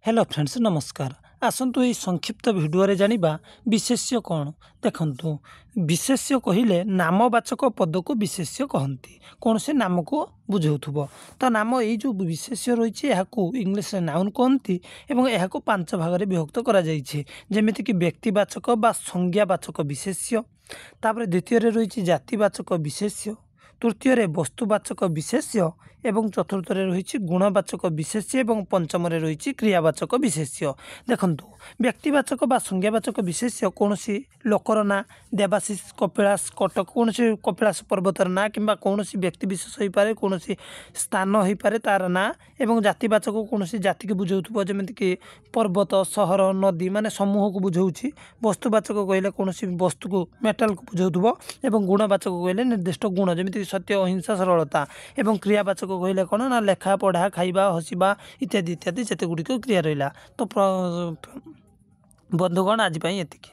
Hello friends नमस्कार। आसतु ये संक्षिप्त भिडियो जानिबा विशेष्य कौन देखंतु। विशेष्य कहिले नामवाचक पद को विशेष्य कहती कौन से नाम को बुझाउथुबो। तो नाम ये जो विशेष्य रही है इंग्लिश नाउन कहती एवं यह पांच भाग में विभक्त करा जाइछे। जेमिति कि व्यक्तिवाचक बा संज्ञावाचक विशेष्य, तापर द्वितीय रही जातिवाचक विशेष्य, तृतीय वस्तुवाचक विशेष्य एवं चतुर्थ रही गुणवाचक विशेष्य एवं पंचम रही क्रियावाचक विशेष्य। देखंतु व्यक्तिवाचक बा संज्ञावाचक विशेष्य कौन सी लोकर ना देवाशीष कपिलास कटक कौन सी कपिलास पर्वतर ना कि कौन सी व्यक्ति विशेष हो पारे कौन सी स्थान हो पारे तार ना एवं जातिवाचक कौन सी जाति के बुझाउथुबो जेमिति कि पर्वत सहर नदी माने समूह को बुझाउछि। वस्तुवाचक कहले कौन सी वस्तु को मेटाल को बुझाउथुबो एवं गुणवाचक कहले निर्दिष्ट गुण जेमिति सत्य अहिंसा सरलता एवं क्रियावाचक कहले कौन ना लेखा पढ़ा खाइबा हसिबा इत्यादि इत्यादि जेते गुडी क्रिया रहिला। तो बंधुगण आज एतिकी।